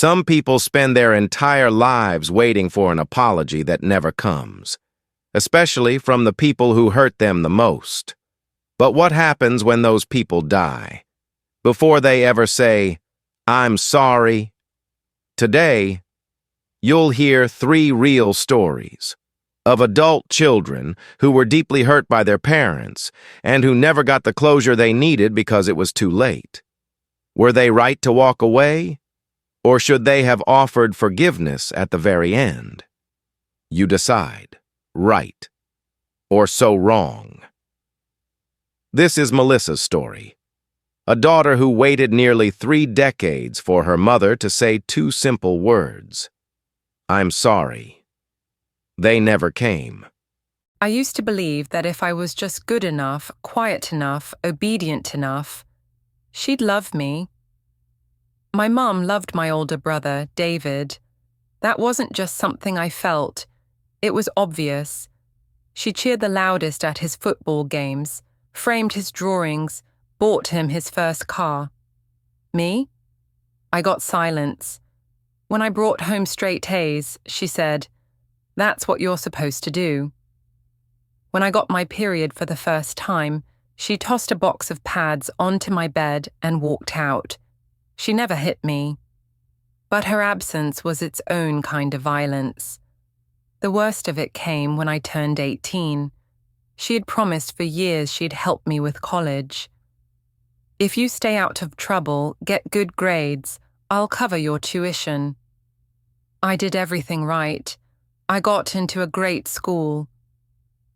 Some people spend their entire lives waiting for an apology that never comes, especially from the people who hurt them the most. But what happens when those people die? Before they ever say, "I'm sorry"? Today, you'll hear 3 real stories of adult children who were deeply hurt by their parents and who never got the closure they needed because it was too late. Were they right to walk away? Or should they have offered forgiveness at the very end? You decide, right or so wrong. This is Melissa's story, a daughter who waited nearly 3 decades for her mother to say 2 simple words: "I'm sorry." They never came. I used to believe that if I was just good enough, quiet enough, obedient enough, she'd love me. My mum loved my older brother, David. That wasn't just something I felt. It was obvious. She cheered the loudest at his football games, framed his drawings, bought him his first car. Me? I got silence. When I brought home straight A's, she said, "That's what you're supposed to do." When I got my period for the first time, she tossed a box of pads onto my bed and walked out. She never hit me. But her absence was its own kind of violence. The worst of it came when I turned 18. She had promised for years she'd help me with college. "If you stay out of trouble, get good grades, I'll cover your tuition." I did everything right. I got into a great school.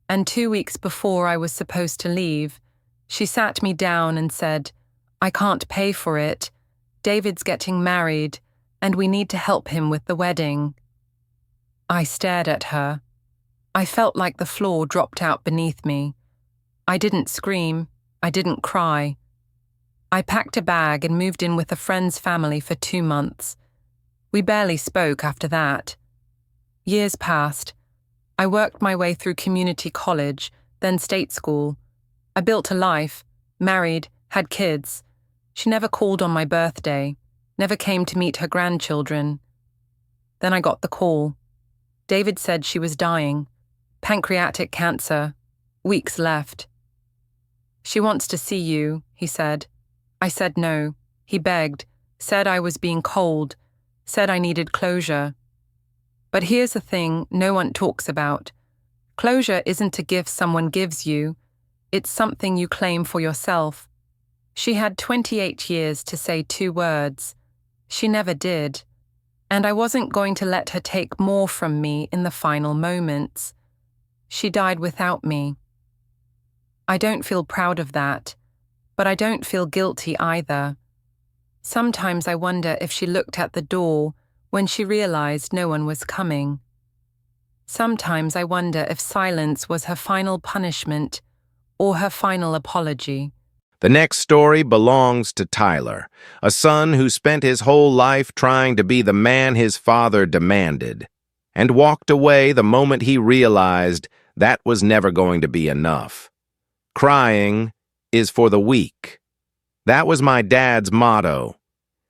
And 2 weeks before I was supposed to leave, she sat me down and said, "I can't pay for it. David's getting married, and we need to help him with the wedding." I stared at her. I felt like the floor dropped out beneath me. I didn't scream. I didn't cry. I packed a bag and moved in with a friend's family for 2 months. We barely spoke after that. Years passed. I worked my way through community college, then state school. I built a life, married, had kids. She never called on my birthday, never came to meet her grandchildren. Then I got the call. David said she was dying. Pancreatic cancer. Weeks left. "She wants to see you," he said. I said no. He begged, said I was being cold, said I needed closure. But here's the thing no one talks about. Closure isn't a gift someone gives you. It's something you claim for yourself. She had 28 years to say 2 words. She never did. And I wasn't going to let her take more from me in the final moments. She died without me. I don't feel proud of that, but I don't feel guilty either. Sometimes I wonder if she looked at the door when she realized no one was coming. Sometimes I wonder if silence was her final punishment or her final apology. The next story belongs to Tyler, a son who spent his whole life trying to be the man his father demanded, and walked away the moment he realized that was never going to be enough. Crying is for the weak. That was my dad's motto.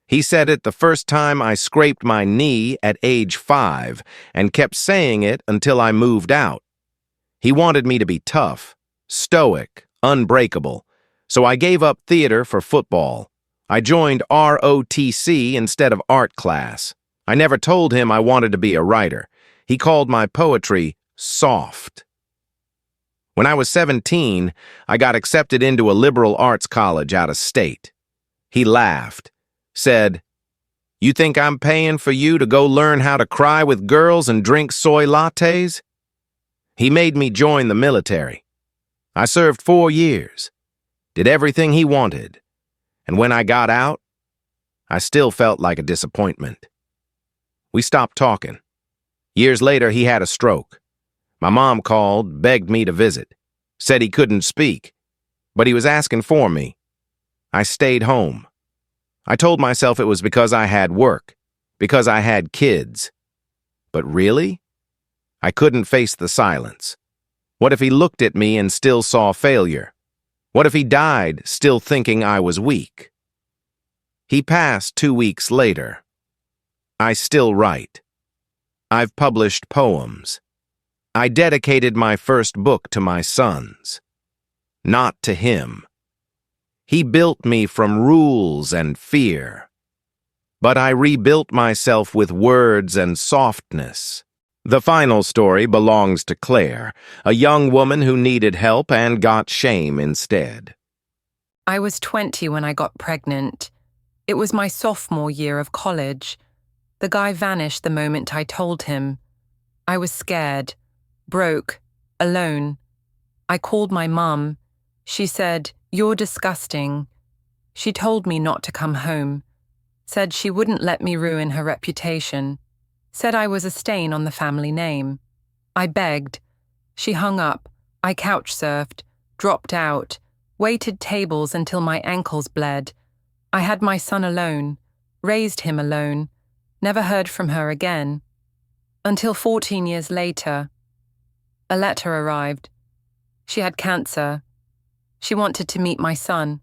He said it the first time I scraped my knee at age 5 and kept saying it until I moved out. He wanted me to be tough, stoic, unbreakable. So I gave up theater for football. I joined ROTC instead of art class. I never told him I wanted to be a writer. He called my poetry soft. When I was 17, I got accepted into a liberal arts college out of state. He laughed, said, "You think I'm paying for you to go learn how to cry with girls and drink soy lattes?" He made me join the military. I served 4 years. Did everything he wanted, and when I got out, I still felt like a disappointment. We stopped talking. Years later, he had a stroke. My mom called, begged me to visit, said he couldn't speak, but he was asking for me. I stayed home. I told myself it was because I had work, because I had kids. But really? I couldn't face the silence. What if he looked at me and still saw failure? What if he died still thinking I was weak? He passed 2 weeks later. I still write. I've published poems. I dedicated my first book to my sons. Not to him. He built me from rules and fear. But I rebuilt myself with words and softness. The final story belongs to Claire, a young woman who needed help and got shame instead. I was 20 when I got pregnant. It was my sophomore year of college. The guy vanished the moment I told him. I was scared, broke, alone. I called my mum. She said, "You're disgusting." She told me not to come home. Said she wouldn't let me ruin her reputation. Said I was a stain on the family name. I begged. She hung up. I couch surfed, dropped out, waited tables until my ankles bled. I had my son alone, raised him alone, never heard from her again. Until 14 years later, a letter arrived. She had cancer. She wanted to meet my son.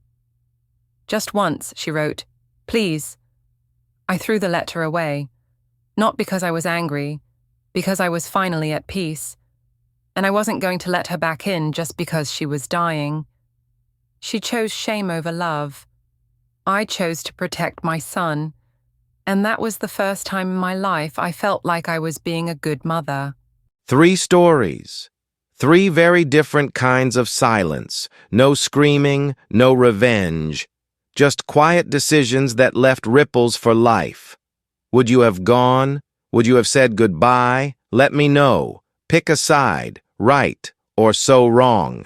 Just once, she wrote, "Please." I threw the letter away, not because I was angry, because I was finally at peace, and I wasn't going to let her back in just because she was dying. She chose shame over love. I chose to protect my son, and that was the first time in my life I felt like I was being a good mother. 3 stories. 3 very different kinds of silence. No screaming, no revenge. Just quiet decisions that left ripples for life. Would you have gone? Would you have said goodbye? Let me know. Pick a side, right or so wrong.